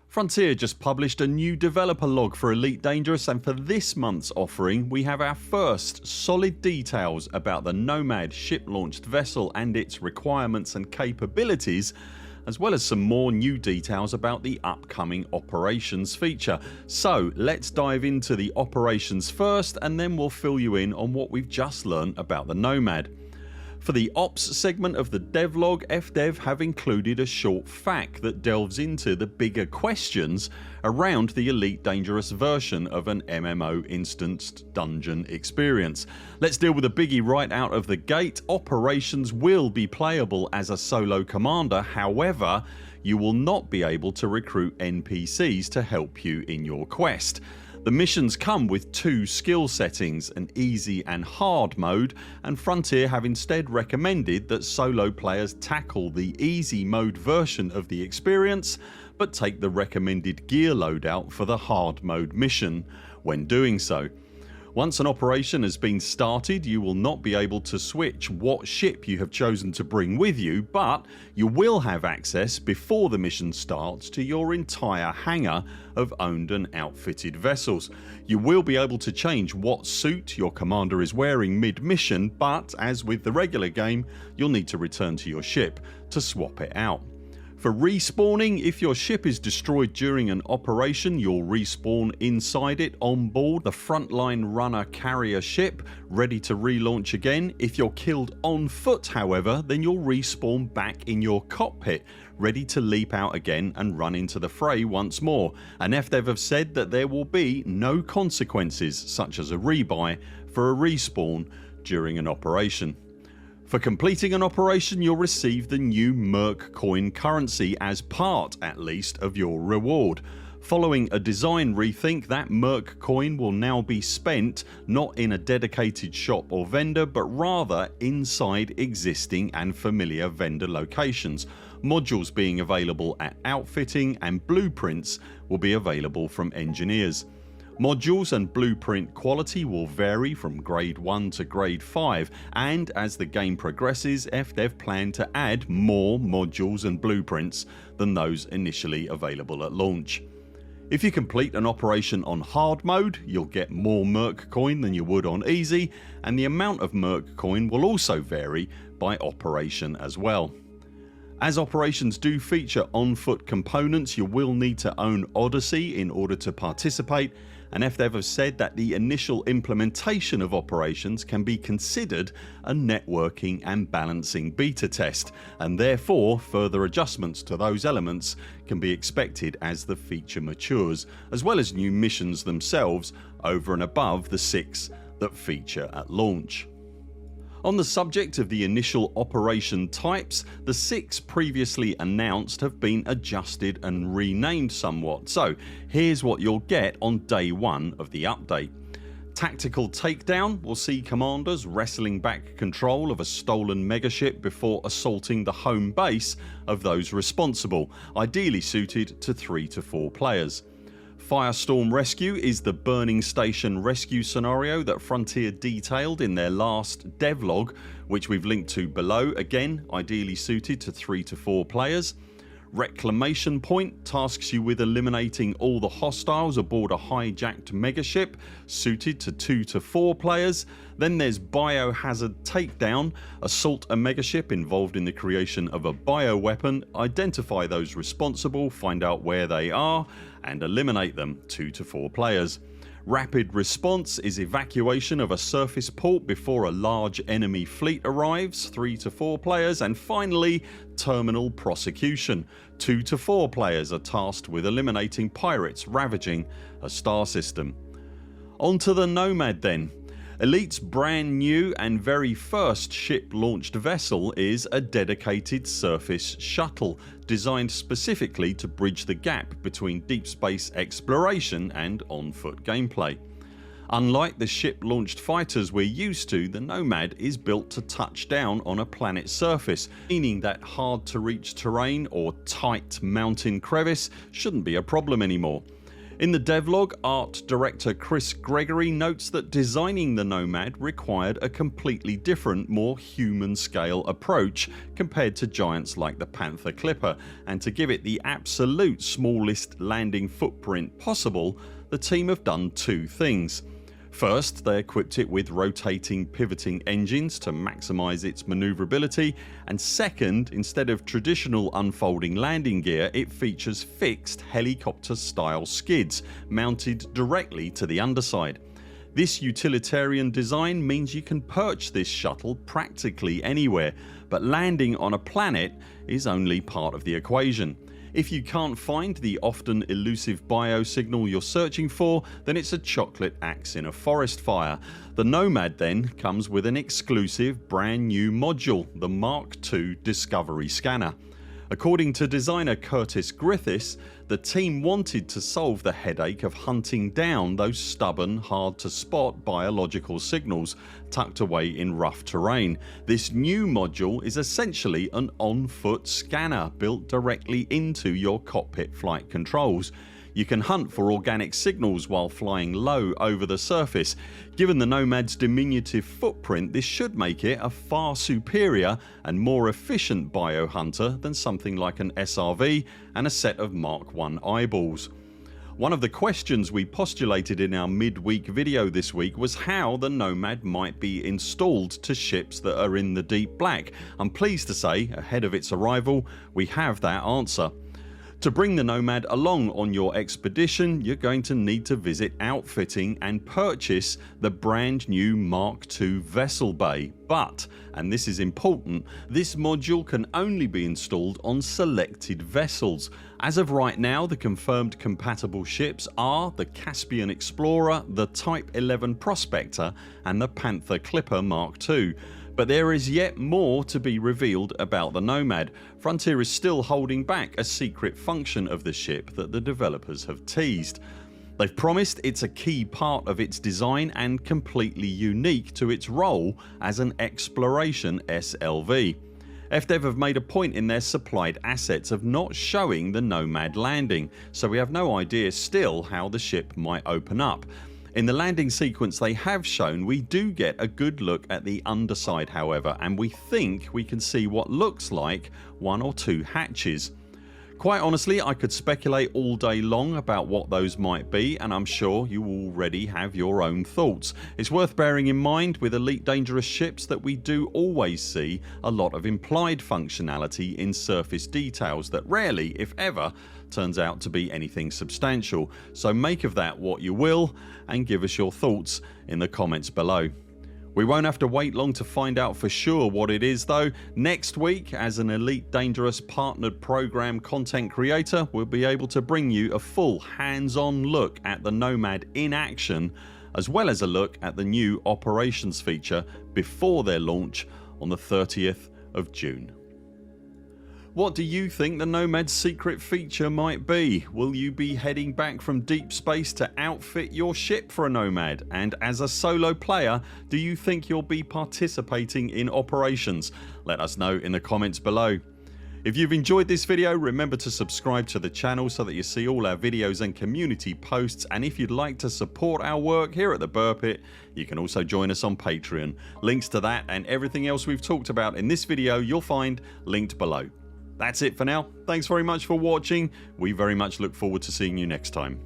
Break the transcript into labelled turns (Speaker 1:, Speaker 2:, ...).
Speaker 1: Frontier just published a new developer log for Elite Dangerous, and for this month's offering we have our first solid details about the Nomad ship launched vessel and its requirements and capabilities, as well as some more new details about the upcoming operations feature. So let's dive into the operations first, and then we'll fill you in on what we've just learned about the Nomad. For the Ops segment of the devlog, FDev have included a short fact that delves into the bigger questions around the Elite Dangerous version of an MMO instanced dungeon experience. Let's deal with a biggie right out of the gate. Operations will be playable as a solo commander, however you will not be able to recruit NPCs to help you in your quest. The missions come with two skill settings, an easy and hard mode, and Frontier have instead recommended that solo players tackle the easy mode version of the experience but take the recommended gear loadout for the hard mode mission when doing so. Once an operation has been started, you will not be able to switch what ship you have chosen to bring with you, but you will have access before the mission starts to your entire hangar of owned and outfitted vessels. You will be able to change what suit your commander is wearing mid-mission, but as with the regular game, you'll need to return to your ship to swap it out. For respawning, if your ship is destroyed during an operation, you'll respawn inside it on board the frontline runner carrier ship, ready to relaunch again. If you're killed on foot however, then you'll respawn back in your cockpit, ready to leap out again and run into the fray once more. And FDev have said that there will be no consequences such as a rebuy for a respawn during an operation. For completing an operation, you'll receive the new Merc coin currency as part, at least, of your reward. Following a design rethink, that Merc coin will now be spent not in a dedicated shop or vendor, but rather inside existing and familiar vendor locations. Modules being available at outfitting, and blueprints will be available from engineers. Modules and blueprint quality will vary from grade 1 to grade 5, and as the game progresses, FDev plan to add more modules and blueprints than those initially available at launch. If you complete an operation on hard mode, you'll get more Merc coin than you would on easy, and the amount of Merc coin will also vary by operation as well. As operations do feature on foot components, you will need to own Odyssey in order to participate, and FDev have said that the initial implementation of operations can be considered a networking and balancing beta test, and therefore further adjustments to those elements can be expected as the feature matures, as well as new missions themselves over and above the 6 that feature at launch. On the subject of the initial operation types, the 6 previously announced have been adjusted and renamed somewhat, so here's what you'll get on day 1 of the update. Tactical Takedown will see commanders wrestling back control of a stolen megaship before assaulting the home base of those responsible, ideally suited to 3 to 4 players. Firestorm Rescue is the burning station rescue scenario that Frontier detailed in their last devlog, which we've linked to below, again ideally suited to 3 to 4 players. Reclamation Point tasks you with eliminating all the hostiles aboard a hijacked megaship, suited to 2 to 4 players. Then there's Biohazard Takedown, assault a megaship involved in the creation of a bioweapon, identify those responsible, find out where they are, and eliminate them, 2 to 4 players. Rapid Response is evacuation of a surface port before a large enemy fleet arrives, 3 to 4 players. And finally, Terminal Prosecution, 2 to 4 players are tasked with eliminating pirates ravaging a star system. On to the Nomad then. Elite's brand new and very first ship launched vessel is a dedicated surface shuttle designed specifically to bridge the gap between deep space exploration and on foot gameplay. Unlike the ship launched fighters we're used to, the Nomad is built to touch down on a planet's surface, meaning that hard to reach terrain or tight mountain crevice shouldn't be a problem anymore. In the devlog, art director Chris Gregory notes that designing the Nomad required a completely different, more human scale approach compared to giants like the Panther Clipper, and to give it the absolute smallest landing footprint possible, the team have done two things. First, they equipped it with rotating pivoting engines to maximise its manoeuvrability, and second, instead of traditional unfolding landing gear, it features fixed helicopter style skids mounted directly to the underside. This utilitarian design means you can perch this shuttle practically anywhere, but landing on a planet is only part of the equation. If you can't find the often elusive biosignal you're searching for, then it's a chocolate axe in a forest fire. The Nomad then comes with an exclusive brand new module, the Mark II Discovery Scanner. According to designer Curtis Griffiths, the team wanted to solve the headache of hunting down those stubborn, hard to spot biological signals tucked away in rough terrain. This new module is essentially an on-foot scanner built directly into your cockpit flight controls. You can hunt for organic signals while flying low over the surface. Given the Nomad's diminutive footprint, this should make it a far superior and more efficient biohunter than something like an SRV and a set of Mark I eyeballs. One of the questions we postulated in our midweek video this week was how the Nomad might be installed to ships that are in the deep black. I'm pleased to say, ahead of its arrival, we have that answer. To bring the Nomad along on your expedition, you're going to need to visit outfitting and purchase the brand new Mark II vessel bay. But, and this is important, this module can only be installed on selected vessels. As of right now, the confirmed compatible ships are the Caspian Explorer, the Type 11 Prospector and the Panther Clipper Mark II. But there is yet more to be revealed about the Nomad. Frontier is still holding back a secret function of the ship that the developers have teased. They've promised it's a key part of its design and completely unique to its role as an exploration SLV. FDEV have made a point in their supplied assets of not showing the Nomad landing, so we have no idea still how the ship might open up. In the landing sequence they have shown, we do get a good look at the underside however, and we think we can see what looks like one or two hatches. Quite honestly, I could speculate all day long about what those might be, and I'm sure you already have your own thoughts. It's worth bearing in mind with Elite Dangerous ships that we do always see a lot of implied functionality in surface details that rarely, if ever, turns out to be anything substantial. So make of that what you will and give us your thoughts in the comments below. We won't have to wait long to find out for sure what it is though. Next week, as an Elite Dangerous partnered program content creator, we'll be able to bring you a full hands-on look at the Nomad in action, as well as a look at the new operations feature before their launch on the 30th of June. What do you think the Nomad's secret feature might be? Will you be heading back from deep space to outfit your ship for a Nomad? And as a solo player, do you think you'll be participating in operations? Let us know in the comments below. If you've enjoyed this video, remember to subscribe to the channel so that you see all our videos and community posts, and if you'd like to support our work here at the Buur Pit, you can also join us on Patreon. Links to that and everything else we've talked about in this video you'll find linked below. That's it for now. Thanks very much for watching. We very much look forward to seeing you next time.